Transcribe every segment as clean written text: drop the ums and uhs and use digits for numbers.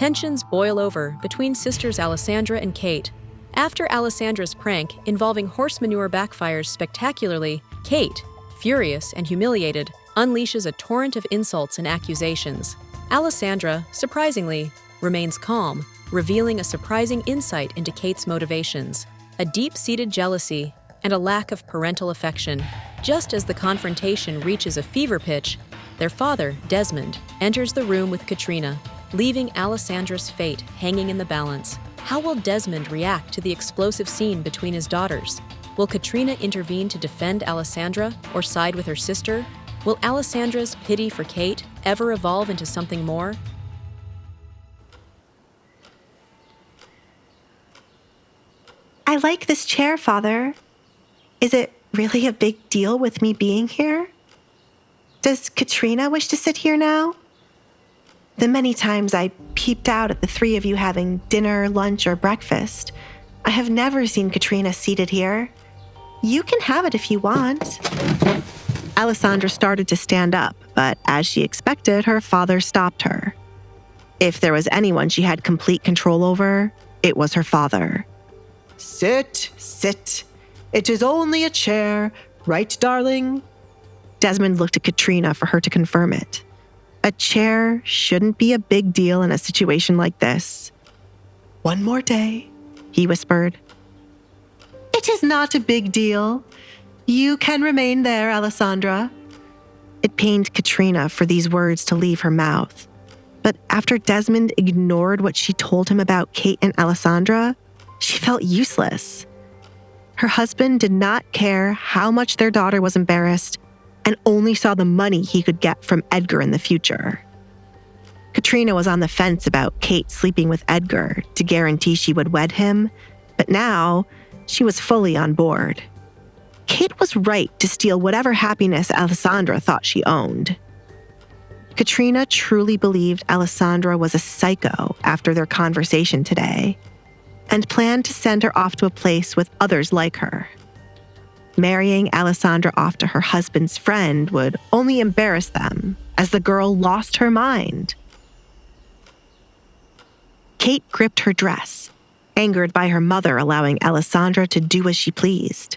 Tensions boil over between sisters Alessandra and Kate. After Alessandra's prank involving horse manure backfires spectacularly, Kate, furious and humiliated, unleashes a torrent of insults and accusations. Alessandra, surprisingly, remains calm, revealing a surprising insight into Kate's motivations, a deep-seated jealousy, and a lack of parental affection. Just as the confrontation reaches a fever pitch, their father, Desmond, enters the room with Katrina, leaving Alessandra's fate hanging in the balance. How will Desmond react to the explosive scene between his daughters? Will Katrina intervene to defend Alessandra or side with her sister? Will Alessandra's pity for Kate ever evolve into something more? I like this chair, Father. Is it really a big deal with me being here? Does Katrina wish to sit here now? The many times I peeped out at the three of you having dinner, lunch, or breakfast, I have never seen Katrina seated here. You can have it if you want. Alessandra started to stand up, but as she expected, her father stopped her. If there was anyone she had complete control over, it was her father. Sit, sit. It is only a chair, right, darling? Desmond looked at Katrina for her to confirm it. A chair shouldn't be a big deal in a situation like this. One more day, he whispered. It is not a big deal. You can remain there, Alessandra. It pained Katrina for these words to leave her mouth. But after Desmond ignored what she told him about Kate and Alessandra, she felt useless. Her husband did not care how much their daughter was embarrassed and only saw the money he could get from Edgar in the future. Katrina was on the fence about Kate sleeping with Edgar to guarantee she would wed him, but now she was fully on board. Kate was right to steal whatever happiness Alessandra thought she owned. Katrina truly believed Alessandra was a psycho after their conversation today, and planned to send her off to a place with others like her. Marrying Alessandra off to her husband's friend would only embarrass them, as the girl lost her mind. Kate gripped her dress, angered by her mother allowing Alessandra to do as she pleased.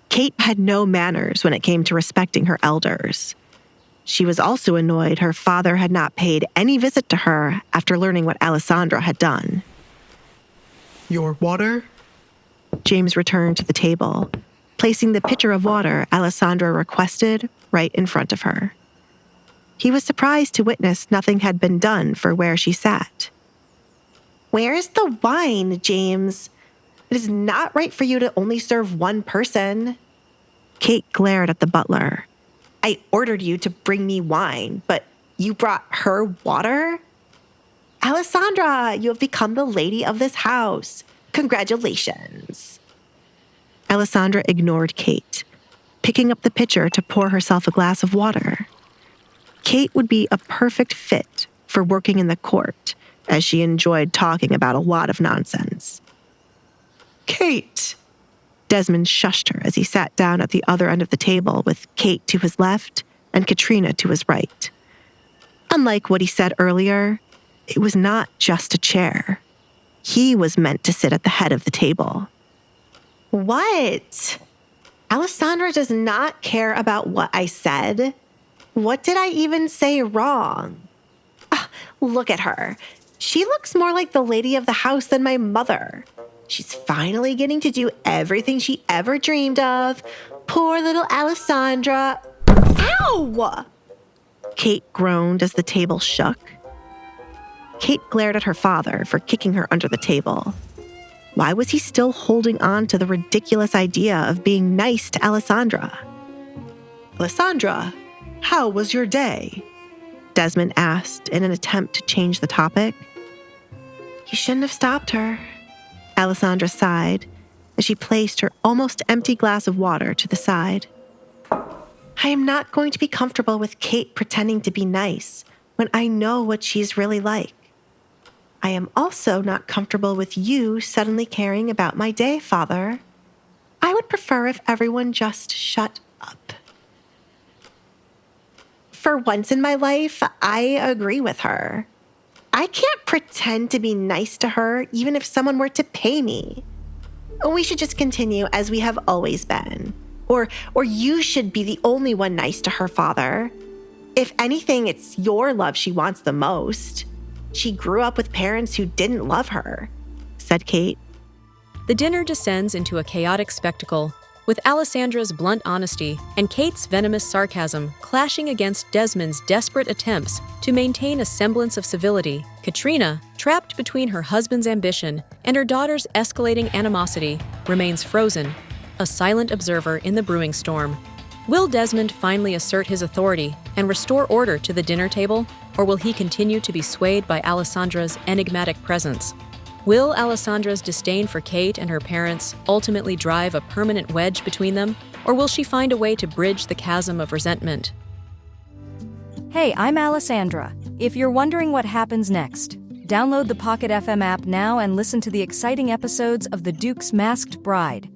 Kate had no manners when it came to respecting her elders. She was also annoyed her father had not paid any visit to her after learning what Alessandra had done. Your water? James returned to the table, placing the pitcher of water Alessandra requested right in front of her. He was surprised to witness nothing had been done for where she sat. Where is the wine, James? It is not right for you to only serve one person. Kate glared at the butler. I ordered you to bring me wine, but you brought her water? Alessandra, you have become the lady of this house. Congratulations. Alessandra ignored Kate, picking up the pitcher to pour herself a glass of water. Kate would be a perfect fit for working in the court, as she enjoyed talking about a lot of nonsense. Kate! Desmond shushed her as he sat down at the other end of the table with Kate to his left and Katrina to his right. Unlike what he said earlier, it was not just a chair. He was meant to sit at the head of the table. What? Alessandra does not care about what I said. What did I even say wrong? Look at her. She looks more like the lady of the house than my mother. She's finally getting to do everything she ever dreamed of. Poor little Alessandra. Ow! Kate groaned as the table shook. Kate glared at her father for kicking her under the table. Why was he still holding on to the ridiculous idea of being nice to Alessandra? Alessandra, how was your day? Desmond asked in an attempt to change the topic. You shouldn't have stopped her. Alessandra sighed as she placed her almost empty glass of water to the side. I am not going to be comfortable with Kate pretending to be nice when I know what she's really like. I am also not comfortable with you suddenly caring about my day, Father. I would prefer if everyone just shut up. For once in my life, I agree with her. I can't pretend to be nice to her even if someone were to pay me. We should just continue as we have always been. Or you should be the only one nice to her father. If anything, it's your love she wants the most. She grew up with parents who didn't love her," said Kate. The dinner descends into a chaotic spectacle, with Alessandra's blunt honesty and Kate's venomous sarcasm clashing against Desmond's desperate attempts to maintain a semblance of civility. Katrina, trapped between her husband's ambition and her daughter's escalating animosity, remains frozen, a silent observer in the brewing storm. Will Desmond finally assert his authority and restore order to the dinner table, or will he continue to be swayed by Alessandra's enigmatic presence? Will Alessandra's disdain for Kate and her parents ultimately drive a permanent wedge between them, or will she find a way to bridge the chasm of resentment? Hey, I'm Alessandra. If you're wondering what happens next, download the Pocket FM app now and listen to the exciting episodes of The Duke's Masked Bride.